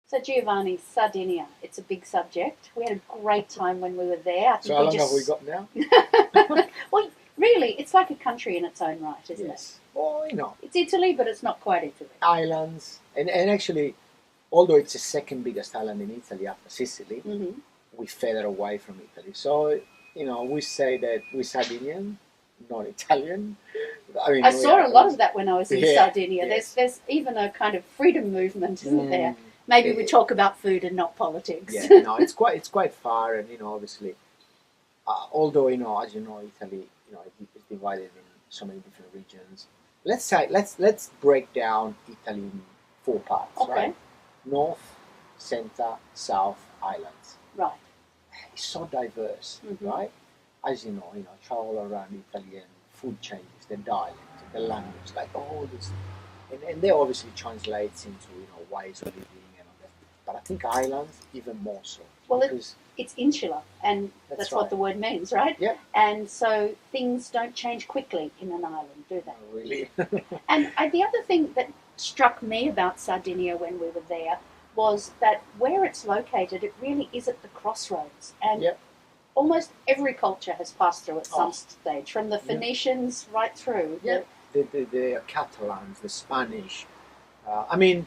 So Giovanni, Sardinia, it's a big subject. We had a great time when we were there. I think So how long have we got now? Well, really, it's like a country in its own right, isn't it? Well, It's Italy, but it's not quite Italy. islands, and actually, although it's the second biggest island in Italy after Sicily, Mm-hmm. we further away from Italy. So, we say that we're Sardinian, not Italian. I mean, I saw a lot of that when I was in Yeah, Sardinia. yes. There's even a kind of freedom movement, isn't there? Maybe we Yeah. talk about food and not politics. Yeah, no, it's quite far, and obviously, although as you know, Italy, it's divided in so many different regions. Let's break down Italy in 4 parts, Okay. right? North, center, south, islands. Right. It's so diverse, Mhm. right? As you know, travel around Italy and food changes, the dialect, the language, like all this, and that obviously translates into ways of living and all that. But I think islands even more so. Well, because it's insular, and that's what right. the word means, right? Yeah. And so things don't change quickly in an island, do they? Not really. And the other thing that struck me about Sardinia when we were there was that where it's located, it really is at the crossroads. And Yep. almost every culture has passed through at some Oh. stage, from the Phoenicians right through. Yeah. The Catalans, the Spanish. I mean,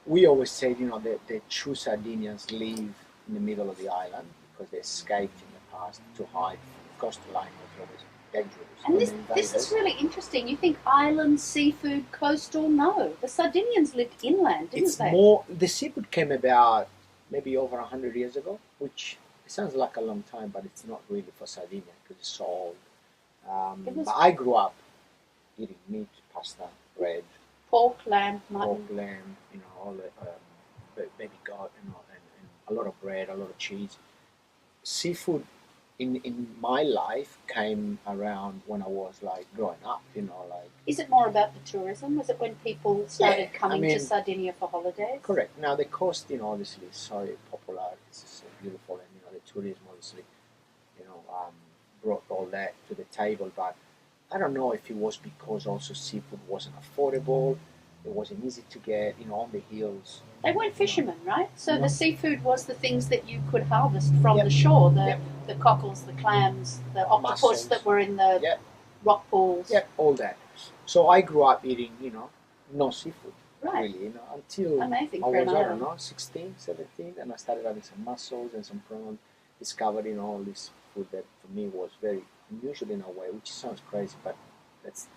we always say, the true Sardinians live in the middle of the island because they escaped in the past to hide from the coastline, which was always dangerous. And this invaders. is really interesting. You think island, seafood, coastal? No. The Sardinians lived inland, didn't It's they? more. The seafood came about maybe over 100 years ago, which sounds like a long time, but it's not really for Sardinia because it's so old. But I grew up eating meat, pasta, bread, Pork, lamb, mutton. pork, lamb, all the baby goat, and a lot of bread, a lot of cheese. Seafood in my life came around when I was like growing up, Is it more about the tourism? Was it when people started Yeah, coming I mean- to Sardinia for holidays? Correct. Now the coast, obviously is so popular. It's so beautiful, and the tourism obviously, brought all that to the table. But I don't know if it was because also seafood wasn't affordable. It wasn't easy to get, on the hills. They weren't fishermen, right? So No. the seafood was the things that you could harvest from Yep. the shore, Yep. the cockles, the clams, the octopus Mussels. that were in the Yep. rock pools. Yeah, all that. So I grew up eating, no seafood, Right. really, until Amazing I for an was, I island. don't know, 16, 17, and I started having some mussels and some prawns, discovered, all this food that for me was very unusual in a way, which sounds crazy, but that's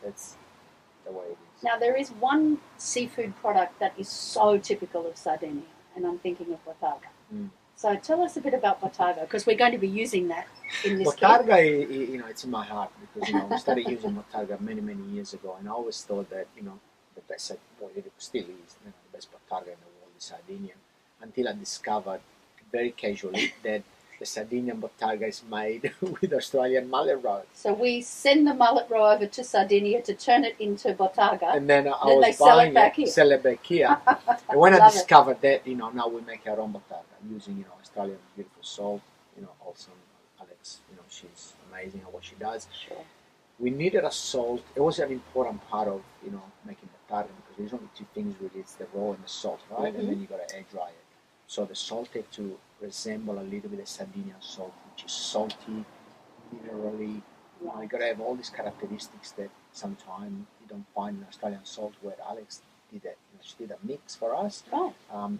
the way it is. Now, there is one seafood product that is so typical of Sardinia, and I'm thinking of bottarga. Mm. So tell us a bit about bottarga, because we're going to be using that in this kit. Bottarga, it's in my heart because, we started using bottarga many, many years ago, and I always thought that, the best, well, it still is, the best bottarga in the world is Sardinian, until I discovered very casually that the Sardinian bottarga is made with Australian mullet roe. So we send the mullet roe over to Sardinia to turn it into bottarga. And then Then they was sell it buying back here. sell it back here. And when I Love it. discovered that, now we make our own bottarga using, Australian beautiful salt. Also Alex, she's amazing at what she does. Sure. We needed a salt. It was an important part of, making bottarga because there's only 2 things really. It's the raw and the salt, right? Mhm. And then you got to air dry it. So the salt had to resemble a little bit of Sardinian salt, which is salty, minerally. You got to have all these characteristics that sometimes you don't find in Australian salt. Where Alex did that, she did a mix for us. Right.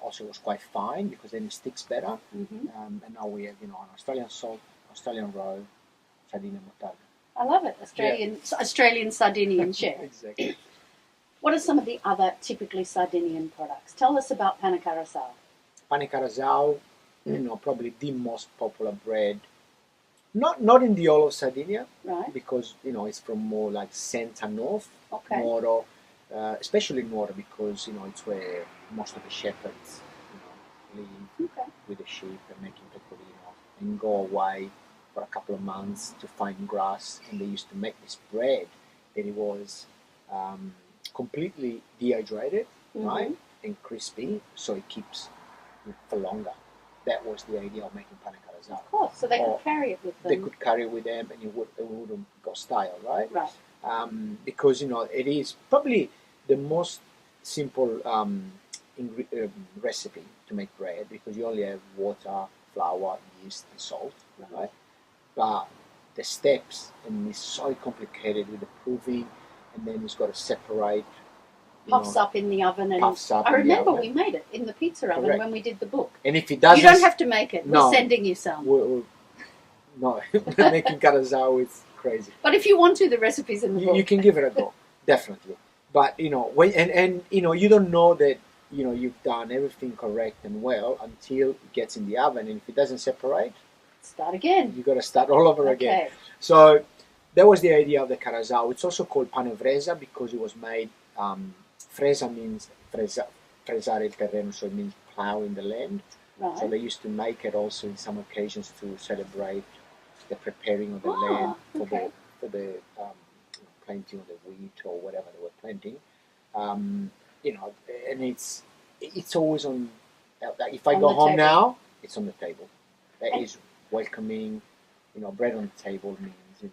Also, it was quite fine because then it sticks better. Mm-hmm. And now we have, an Australian salt, Australian roe, Sardinian bottarga. I love it. Australian Sardinian chef. Exactly. What are some of the other typically Sardinian products? Tell us about pane carasau. Pane carasau, probably the most popular bread. Not in the whole of Sardinia, Right. because it's from more like centre north, Okay. Nuoro, especially Nuoro because it's where most of the shepherds live Okay. with the sheep and making pecorino and go away for a couple of months to find grass, and they used to make this bread that it was completely dehydrated, Mhm. right, and crispy, so it keeps for longer. That was the idea of making pane carasau. Of course. So they Or could carry it with them. They could carry it with them, and it wouldn't go stale, right? Right. Because it is probably the most simple recipe to make bread because you only have water, flour, yeast, and salt, right? But the steps, and it's so complicated with the proving, and then it's got to separate. Puffs up in the oven, and Puffs up I in the remember oven. we made it in the pizza oven Correct. when we did the book. And if it doesn't, you don't have to make it. No. We're sending you some. No, making carasau is crazy. But if you want to, the recipe's in the book. You can give it a go, definitely. But you don't know that you've done everything correct and well until it gets in the oven, and if it doesn't separate, start again. You got to start all over Okay. again. So that was the idea of the carasau. It's also called pane fresa because it was made. Fresa means fresare il terreno, so it means plowing the land. Right. So they used to make it also in some occasions to celebrate the preparing of the land for the planting of the wheat or whatever they were planting. And it's always on. If I go home table. now, it's on the table. That is welcoming. Bread on the table means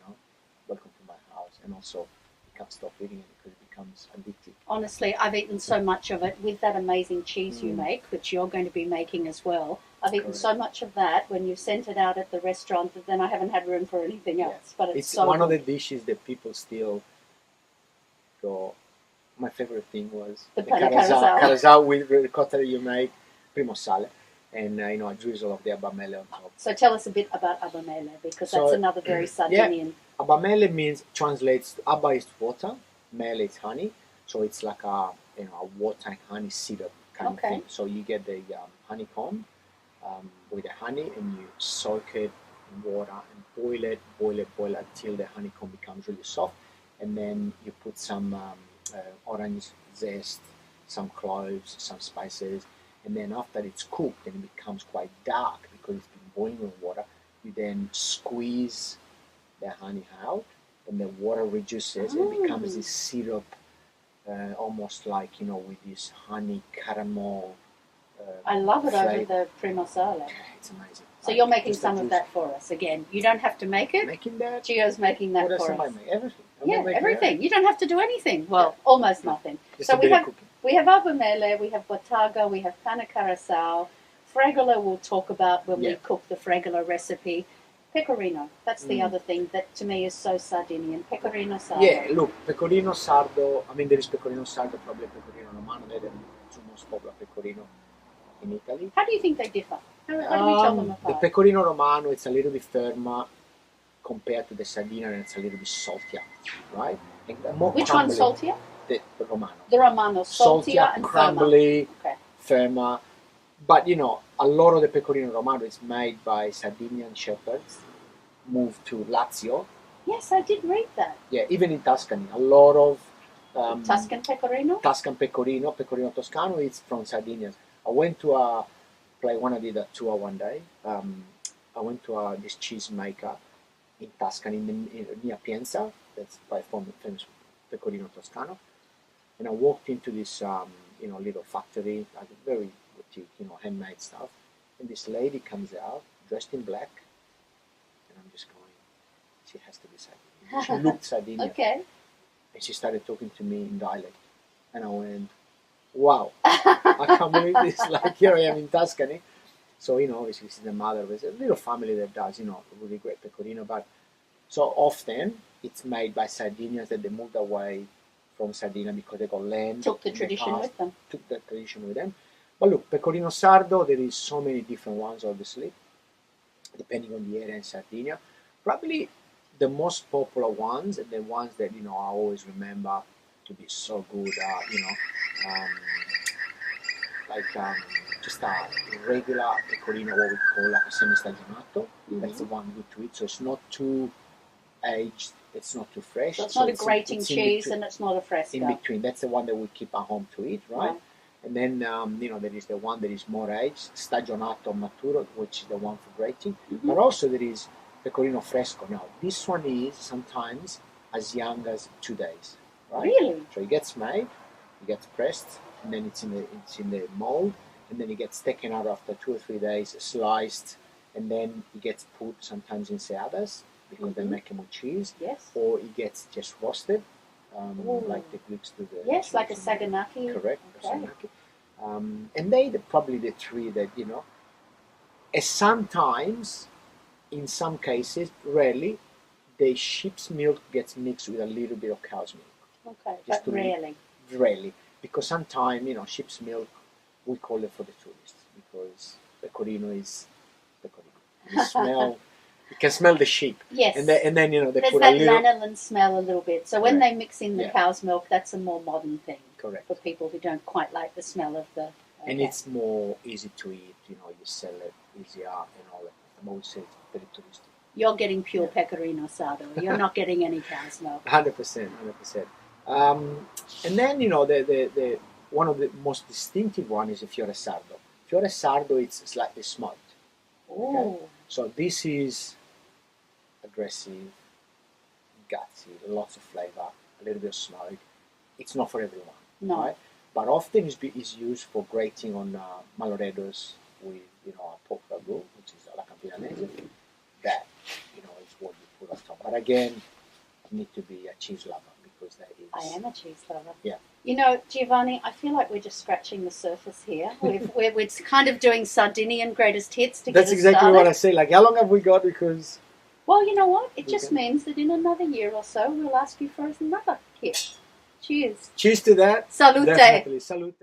welcome to my house, and also you can't stop eating it because it becomes addictive. Honestly, I've eaten so much of it with that amazing cheese you make, which you're going to be making as well. I've eaten so much of that when you sent it out at the restaurant that then I haven't had room for anything else. But it's so one good. of the dishes that people still go. My favorite thing was the carasau with ricotta that you make, primo sale, and a drizzle of the abbamele on top. So tell us a bit about abbamele because that's another very Sardinian. Abbamele translates to abba is water, mele is honey, so it's like a water honey syrup kind of thing. So you get the honeycomb with the honey, and you soak it in water and boil it until the honeycomb becomes really soft, and then you put some orange zest, some cloves, some spices, and then after it's cooked and it becomes quite dark because it's been boiling in water, you then squeeze the honey out, and the water reduces and becomes this syrup, almost like with this honey caramel. I love it flavor. over the primo sale. It's amazing. So you're making some of that for us again. You don't have to make it. Making that. Gio's making that for us. Make? Everything. Everything. You don't have to do anything. Well, almost nothing. Just so a bit of cooking. We have abbamele, we have bottarga, we have pane carasau. Fregola we'll talk about when we cook the fregola recipe. Pecorino, that's the other thing that to me is so Sardinian. Pecorino Sardo. Yeah, look, Pecorino Sardo, there is Pecorino Sardo, probably Pecorino Romano, they're the two most popular Pecorino in Italy. How do you think they differ? How do we tell them apart? The Pecorino Romano, it's a little bit firmer compared to the Sardinian, and it's a little bit saltier, right? And more Which crumbly. one's saltier? The Romano. The Romano, saltier and crumbly, firmer. firmer. But a lot of the Pecorino Romano is made by Sardinian shepherds, moved to Lazio. Yes, I did read that. Yeah, even in Tuscany, a lot of Tuscan Pecorino. Tuscan Pecorino Toscano is from Sardinia. I went to when I did a tour one day. I went to this cheese maker in Tuscany, near Pienza. That's quite famous Pecorino Toscano. And I walked into this little factory, like a very boutique, handmade stuff. And this lady comes out dressed in black, and I'm just going, she has to be Sardinian. She looked Sardinian. Okay. And she started talking to me in dialect, and I went, wow, I can't believe this. Like, here I am in Tuscany. So, obviously, this is the mother. There's a little family that does, really great pecorino. But so often, it's made by Sardinians that they moved away from Sardinia because they got land. Took the tradition with them. Took the tradition with them. But look, Pecorino Sardo, there is so many different ones, obviously, depending on the area in Sardinia. Probably the most popular ones, and the ones that, I always remember to be so good are, just a regular pecorino, what we call like a semi-stagionato. That's the one good to eat. So it's not too aged, it's not too fresh. So it's not a grating cheese and it's not a fresca. In between. That's the one that we keep at home to eat, right? And then, there is the one that is more aged, stagionato maturo, which is the one for grating. But also there is pecorino fresco. Now, this one is sometimes as young as 2 days, right? Really? So it gets made, it gets pressed, and then it's in the mold, and then it gets taken out after 2 or 3 days, sliced, and then it gets put sometimes in seadas because they make them with cheese, or it gets just roasted, like the Greeks do the. Yes, like a saganaki. Correct, saganaki. And they probably the three that, and sometimes, in some cases, rarely, the sheep's milk gets mixed with a little bit of cow's milk. Okay, but rarely. Rarely. Because sometimes, sheep's milk, we call it for the tourists, because Pecorino is Pecorino. You can smell the sheep. Yes. And then they There's put that a little... lanolin smell a little bit. So when Correct. they mix in the cow's milk, that's a more modern thing. Correct. For people who don't quite like the smell of the... And it's more easy to eat, you sell it easier and all that. I'm always say it's very touristic. You're getting pure Pecorino Sardo. You're not getting any cow's milk. 100%. And then, the one of the most distinctive one is the Fiore Sardo. Fiore Sardo, it's slightly smoked. Okay? So this is aggressive, gutsy, lots of flavor, a little bit of smoke. It's not for everyone. No. Right? But often is used for grating on maloredos with, a pork ragu, which is la campidanese. That, is what you put on top. But again, you need to be a cheese lover because that is... I am a cheese lover. Yeah. Giovanni, I feel like we're just scratching the surface here. We're kind of doing Sardinian greatest hits to get us That's exactly started. what I say. Like, how long have we got? Because... Well, you know what? It just means that in another year or so, we'll ask you for another hit. Cheers. Cheers to that. Salute. Definitely. Salute.